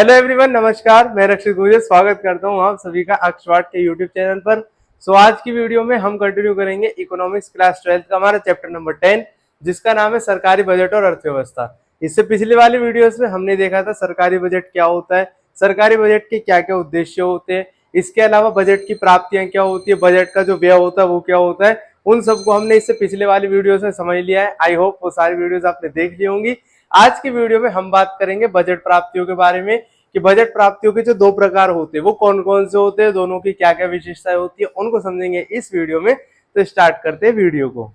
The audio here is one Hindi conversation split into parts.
हेलो एवरीवन, नमस्कार। मैं रक्षित गुजर स्वागत करता हूं आप सभी का अक्षवाट के यूट्यूब चैनल पर। आज की वीडियो में हम कंटिन्यू करेंगे इकोनॉमिक्स क्लास 12 का हमारा चैप्टर नंबर 10, जिसका नाम है सरकारी बजट और अर्थव्यवस्था। इससे पिछली वाली वीडियोस में हमने देखा था सरकारी बजट क्या होता है, सरकारी बजट के क्या क्या उद्देश्य होते हैं, इसके अलावा बजट की प्राप्तियां क्या होती है, बजट का जो व्यय होता है वो क्या होता है। उन सबको हमने इससे पिछले वाली वीडियोस में समझ लिया है। आई होप वो सारी वीडियोस आपने देख ली होंगी। आज की वीडियो में हम बात करेंगे बजट प्राप्तियों के बारे में कि बजट प्राप्तियों के जो दो प्रकार होते हैं वो कौन कौन से होते हैं, दोनों की क्या क्या विशेषताएं होती है, उनको समझेंगे इस वीडियो में। तो स्टार्ट करते हैं वीडियो को।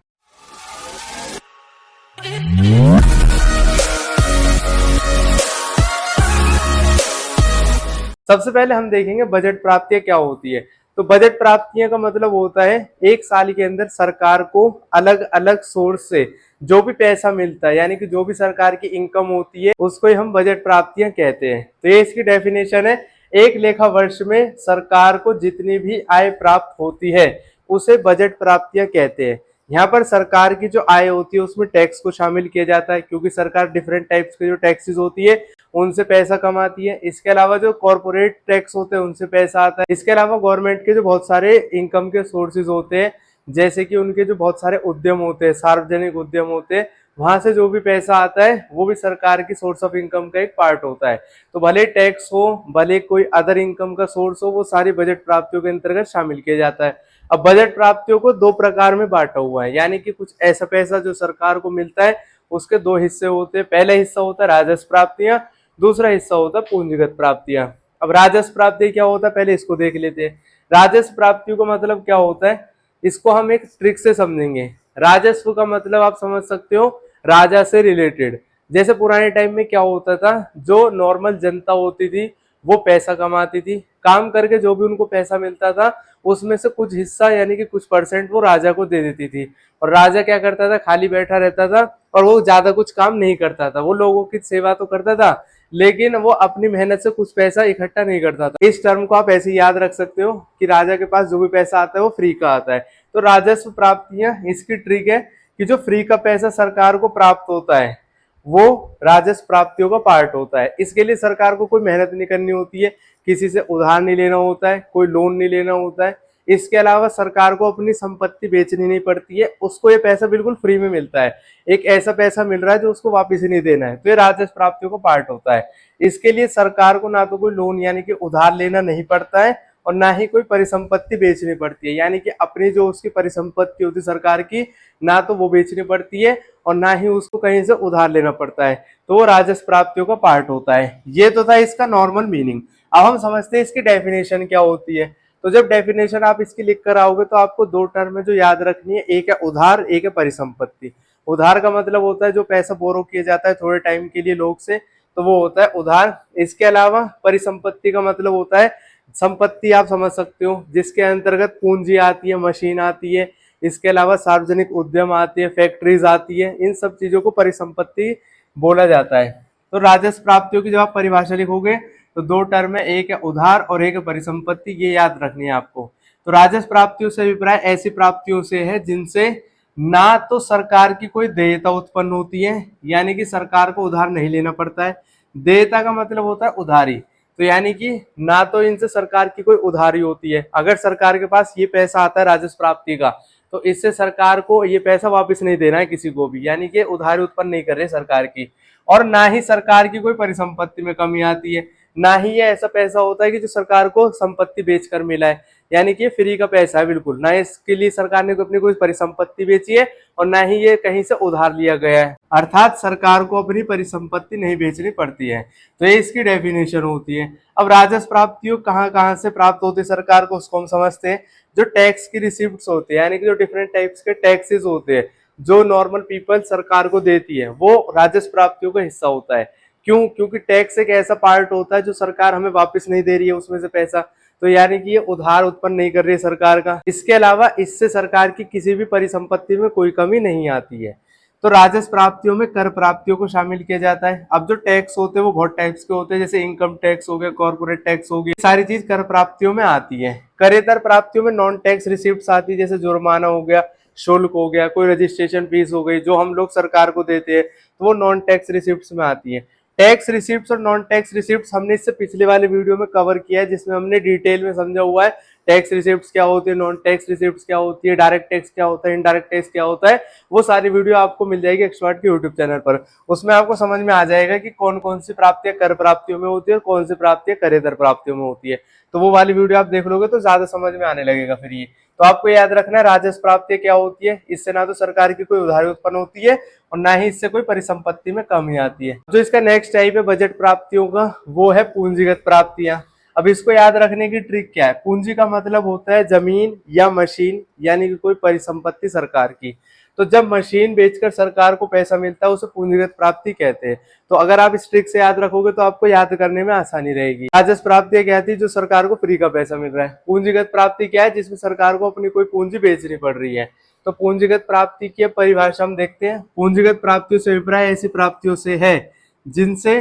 सबसे पहले हम देखेंगे बजट प्राप्तियां क्या होती है। तो बजट प्राप्तियां का मतलब होता है एक साल के अंदर सरकार को अलग अलग सोर्स से जो भी पैसा मिलता है, यानी कि जो भी सरकार की इनकम होती है उसको ही हम बजट प्राप्तियां कहते हैं। तो ये इसकी डेफिनेशन है, एक लेखा वर्ष में सरकार को जितनी भी आय प्राप्त होती है उसे बजट प्राप्तियां कहते हैं। यहाँ पर सरकार की जो आय होती है उसमें टैक्स को शामिल किया जाता है, क्योंकि सरकार डिफरेंट टाइप्स के जो टैक्सेस होती है उनसे पैसा कमाती है। इसके अलावा जो कॉर्पोरेट टैक्स होते हैं उनसे पैसा आता है। इसके अलावा गवर्नमेंट के जो बहुत सारे इनकम के सोर्सेज होते हैं, जैसे कि उनके जो बहुत सारे उद्यम होते हैं, सार्वजनिक उद्यम होते हैं, वहां से जो भी पैसा आता है वो भी सरकार की सोर्स ऑफ इनकम का एक पार्ट होता है। तो भले टैक्स हो, भले कोई अदर इनकम का सोर्स हो, वो सारी बजट प्राप्तियों के अंतर्गत शामिल किया जाता है। अब बजट प्राप्तियों को दो प्रकार में बांटा हुआ है, यानी कि कुछ ऐसा पैसा जो सरकार को मिलता है उसके दो हिस्से होते हैं। पहला हिस्सा होता है राजस्व प्राप्तियां, दूसरा हिस्सा होता है पूंजीगत प्राप्तियां। अब राजस्व प्राप्ति क्या होता है पहले इसको देख लेते हैं। राजस्व प्राप्तियों का मतलब क्या होता है, इसको हम एक ट्रिक से समझेंगे। राजस्व का मतलब आप समझ सकते हो राजा से रिलेटेड। जैसे पुराने टाइम में क्या होता था, जो नॉर्मल जनता होती थी वो पैसा कमाती थी, काम करके जो भी उनको पैसा मिलता था उसमें से कुछ हिस्सा यानी कि कुछ परसेंट वो राजा को दे देती थी। और राजा क्या करता था, खाली बैठा रहता था और वो ज्यादा कुछ काम नहीं करता था। वो लोगों की सेवा तो करता था लेकिन वो अपनी मेहनत से कुछ पैसा इकट्ठा नहीं करता था। इस टर्म को आप ऐसे याद रख सकते हो कि राजा के पास जो भी पैसा आता है वो फ्री का आता है। तो राजस्व प्राप्तियां इसकी ट्रिक है कि जो फ्री का पैसा सरकार को प्राप्त होता है वो राजस्व प्राप्तियों का पार्ट होता है। इसके लिए सरकार को कोई मेहनत नहीं करनी होती है, किसी से उधार नहीं लेना होता है, कोई लोन नहीं लेना होता है। इसके अलावा सरकार को अपनी संपत्ति बेचनी नहीं पड़ती है, उसको ये पैसा बिल्कुल फ्री में मिलता है। एक ऐसा पैसा मिल रहा है जो उसको वापस ही नहीं देना है, तो ये राजस्व प्राप्तियों का पार्ट होता है। इसके लिए सरकार को ना तो कोई लोन यानी कि उधार लेना नहीं पड़ता है और ना ही कोई परिसंपत्ति बेचनी पड़ती है, यानी कि अपनी जो उसकी परिसंपत्ति होती है सरकार की, ना तो वो बेचनी पड़ती है और ना ही उसको कहीं से उधार लेना पड़ता है। तो वो राजस्व प्राप्तियों का पार्ट होता है। ये तो था इसका नॉर्मल मीनिंग। अब हम समझते हैं इसकी डेफिनेशन क्या होती है। तो जब डेफिनेशन आप इसकी लिख कर आओगे तो आपको दो टर्म जो याद रखनी है, एक है उधार, एक है परिसंपत्ति। उधार का मतलब होता है जो पैसा बोरो किया जाता है थोड़े टाइम के लिए लोग से, तो वो होता है उधार। इसके अलावा परिसंपत्ति का मतलब होता है संपत्ति, आप समझ सकते हो, जिसके अंतर्गत पूंजी आती है, मशीन आती है, इसके अलावा सार्वजनिक उद्यम आती है, फैक्ट्रीज आती है। इन सब चीजों को परिसंपत्ति बोला जाता है। तो राजस्व प्राप्तियों की जब आप परिभाषा लिखोगे तो दो टर्म है, एक है उधार और एक है परिसंपत्ति, ये याद रखनी है आपको। तो राजस्व प्राप्तियों से अभिप्राय ऐसी प्राप्तियों से है जिनसे ना तो सरकार की कोई देयता उत्पन्न होती है, यानी कि सरकार को उधार नहीं लेना पड़ता है। देयता का मतलब होता है उधारी। तो यानी कि ना तो इनसे सरकार की कोई उधारी होती है। अगर सरकार के पास ये पैसा आता है राजस्व प्राप्ति का, तो इससे सरकार को ये पैसा वापस नहीं देना है किसी को भी, यानी कि उधारी उत्पन्न नहीं कर रही सरकार की। और ना ही सरकार की कोई परिसंपत्ति में कमी आती है, ना ही ये ऐसा पैसा होता है कि जो सरकार को संपत्ति बेचकर मिला है, यानी कि फ्री का पैसा है बिल्कुल। ना इसके लिए सरकार ने अपनी कोई परिसंपत्ति बेची है और ना ही ये कहीं से उधार लिया गया है, अर्थात सरकार को अपनी परिसंपत्ति नहीं बेचनी पड़ती है। तो ये इसकी डेफिनेशन होती है। अब राजस्व प्राप्तियों कहाँ कहाँ से प्राप्त होती है सरकार को, उसको हम समझते हैं। जो टैक्स की रिसिप्ट्स होती है, यानी कि जो डिफरेंट टाइप्स के टैक्सेस होते हैं जो नॉर्मल पीपल सरकार को देती है, वो राजस्व प्राप्तियों का हिस्सा होता है। क्यों? क्योंकि टैक्स एक ऐसा पार्ट होता है जो सरकार हमें वापस नहीं दे रही है उसमें से पैसा, तो यानी कि ये उधार उत्पन्न नहीं कर रही है सरकार का। इसके अलावा इससे सरकार की किसी भी परिसंपत्ति में कोई कमी नहीं आती है। तो राजस्व प्राप्तियों में कर प्राप्तियों को शामिल किया जाता है। अब जो टैक्स होते हैं वो बहुत टाइप्स के होते हैं, जैसे इनकम टैक्स हो गया, कॉर्पोरेट टैक्स हो गया, सारी चीज कर प्राप्तियों में आती है। करेतर प्राप्तियों में नॉन टैक्स रिसिप्ट आती है, जैसे जुर्माना हो गया, शुल्क हो गया, कोई रजिस्ट्रेशन फीस हो गई, जो हम लोग सरकार को देते हैं, तो वो नॉन टैक्स रिसिप्ट में आती है। टैक्स रिसिप्ट्स और नॉन टैक्स रिसिप्ट्स हमने इससे पिछले वाले वीडियो में कवर किया है, जिसमें हमने डिटेल में समझा हुआ है टैक्स रिसिप्ट्स क्या होती है, नॉन टैक्स रिसिप्ट्स क्या होती है, डायरेक्ट टैक्स क्या होता है, इनडायरेक्ट टैक्स क्या होता है। वो सारी वीडियो आपको मिल जाएगी एक्सपर्ट के यूट्यूब चैनल पर। उसमें आपको समझ में आ जाएगा कि कौन कौन सी प्राप्तियां कर प्राप्तियों में होती है और कौन सी प्राप्तियां करेतर प्राप्तियों में होती है। तो वो वाली वीडियो आप देख लोगे तो ज्यादा समझ में आने लगेगा फिर ये। तो आपको याद रखना है राजस्व प्राप्ति क्या होती है। इससे ना तो सरकार की कोई उधारी उत्पन्न होती है और ना ही इससे कोई परिसंपत्ति में कमी आती है। जो इसका नेक्स्ट टाइप है बजट प्राप्तियों का, वो है पूंजीगत प्राप्तियां। अब इसको याद रखने की ट्रिक क्या है। पूंजी का मतलब होता है जमीन या मशीन, यानी कि कोई परिसंपत्ति सरकार की। तो जब मशीन बेचकर सरकार को पैसा मिलता है उसे पूंजीगत प्राप्ति कहते हैं। तो अगर आप इस ट्रिक से याद रखोगे तो आपको याद करने में आसानी रहेगी। राजस्व प्राप्ति क्या थी, जो सरकार को फ्री का पैसा मिल रहा है। पूंजीगत प्राप्ति क्या है, जिसमें सरकार को अपनी कोई पूंजी बेचनी पड़ रही है। तो पूंजीगत प्राप्ति की परिभाषा हम देखते हैं। पूंजीगत प्राप्तियों से अभिप्राय ऐसी प्राप्तियों से है जिनसे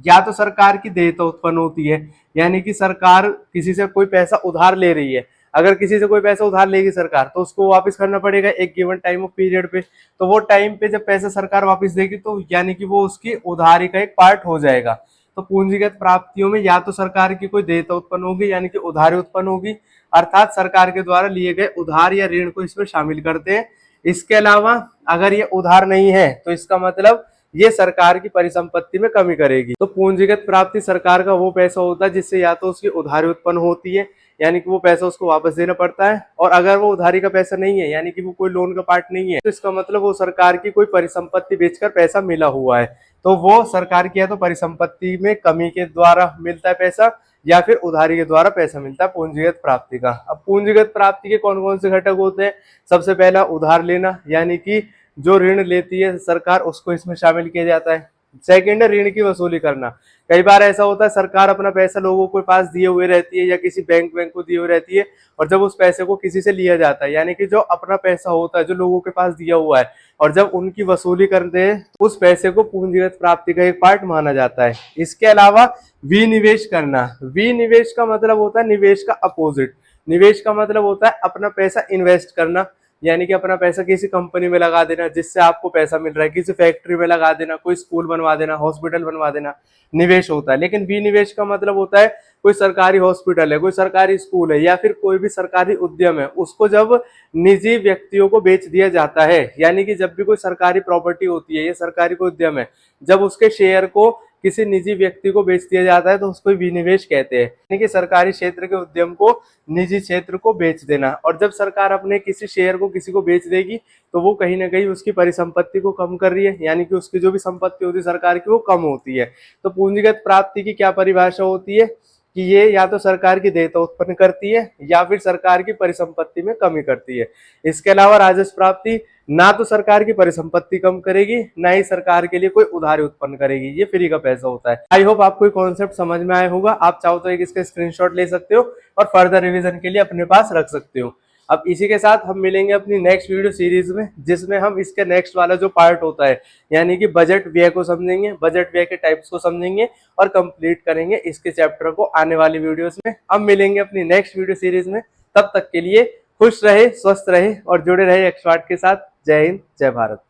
या तो सरकार की देयता उत्पन्न होती है, यानी कि सरकार किसी से कोई पैसा उधार ले रही है। अगर किसी से कोई पैसा उधार लेगी सरकार तो उसको वापस करना पड़ेगा एक गिवन टाइम ऑफ पीरियड पे। तो वो टाइम पे जब पैसा सरकार वापस देगी तो यानी कि वो उसकी उधारी का एक पार्ट हो जाएगा। तो पूंजीगत प्राप्तियों में या तो सरकार की कोई देयता उत्पन्न होगी, यानी कि उधारी उत्पन्न होगी, अर्थात सरकार के द्वारा लिए गए उधार या ऋण को इसमें शामिल करते हैं। इसके अलावा अगर ये उधार नहीं है तो इसका मतलब ये सरकार की परिसंपत्ति में कमी करेगी। तो पूंजीगत प्राप्ति सरकार का वो पैसा होता है जिससे या तो उसकी उधारी उत्पन्न होती है, यानी कि वो पैसा उसको वापस देना पड़ता है, और अगर वो उधारी का पैसा नहीं है, यानी कि वो कोई लोन का पार्ट नहीं है, तो इसका मतलब वो सरकार की कोई परिसंपत्ति बेचकर पैसा मिला हुआ है। तो वो सरकार की या तो परिसंपत्ति में कमी के द्वारा मिलता है पैसा, या फिर उधारी के द्वारा पैसा मिलता है पूंजीगत प्राप्ति का। अब पूंजीगत प्राप्ति के कौन कौन से घटक होते हैं। सबसे पहला उधार लेना, यानी कि जो ऋण लेती है सरकार उसको इसमें शामिल किया जाता है। सेकंड है ऋण की वसूली करना। कई बार ऐसा होता है सरकार अपना पैसा लोगों के पास दिए हुए रहती है या किसी बैंक को दिए हुए रहती है, और जब उस पैसे को किसी से लिया जाता है, यानी कि जो अपना पैसा होता है जो लोगों के पास दिया हुआ है, और जब उनकी वसूली करते हैं तो उस पैसे को पूंजीगत प्राप्ति का एक पार्ट माना जाता है। इसके अलावा विनिवेश करना। विनिवेश का मतलब होता है निवेश का अपोजिट। निवेश का मतलब होता है अपना पैसा इन्वेस्ट करना, यानी कि अपना पैसा किसी कंपनी में लगा देना जिससे आपको पैसा मिल रहा है, किसी फैक्ट्री में लगा देना, कोई स्कूल बनवा देना, हॉस्पिटल बनवा देना, निवेश होता है। लेकिन विनिवेश का मतलब होता है कोई सरकारी हॉस्पिटल है, कोई सरकारी स्कूल है, या फिर कोई भी सरकारी उद्यम है, उसको जब निजी व्यक्तियों को बेच दिया जाता है, यानी कि जब भी कोई सरकारी प्रॉपर्टी होती है या सरकारी कोई उद्यम है, जब उसके शेयर को किसी निजी व्यक्ति को बेच दिया जाता है तो उसको विनिवेश कहते हैं, यानी कि सरकारी क्षेत्र के उद्यम को निजी क्षेत्र को बेच देना। और जब सरकार अपने किसी शेयर को किसी को बेच देगी तो वो कहीं ना कहीं उसकी परिसंपत्ति को कम कर रही है, यानी कि उसकी जो भी संपत्ति होती है सरकार की वो कम होती है। तो पूंजीगत प्राप्ति की क्या परिभाषा होती है कि ये या तो सरकार की देयता उत्पन्न करती है या फिर सरकार की परिसंपत्ति में कमी करती है। इसके अलावा राजस्व प्राप्ति ना तो सरकार की परिसंपत्ति कम करेगी, ना ही सरकार के लिए कोई उधारी उत्पन्न करेगी, ये फ्री का पैसा होता है। आई होप आपको कॉन्सेप्ट समझ में आया होगा। आप चाहो तो एक इसका स्क्रीनशॉट ले सकते हो और फर्दर रिवीजन के लिए अपने पास रख सकते हो। अब इसी के साथ हम मिलेंगे अपनी नेक्स्ट वीडियो सीरीज में, जिसमें हम इसके नेक्स्ट वाला जो पार्ट होता है, यानी कि बजट व्यय को समझेंगे, बजट व्यय के टाइप्स को समझेंगे और कंप्लीट करेंगे इसके चैप्टर को आने वाली वीडियोस में। हम मिलेंगे अपनी नेक्स्ट वीडियो सीरीज में। तब तक के लिए खुश रहे, स्वस्थ रहे और जुड़े रहे एक्सपर्ट के साथ। जय हिंद, जय भारत।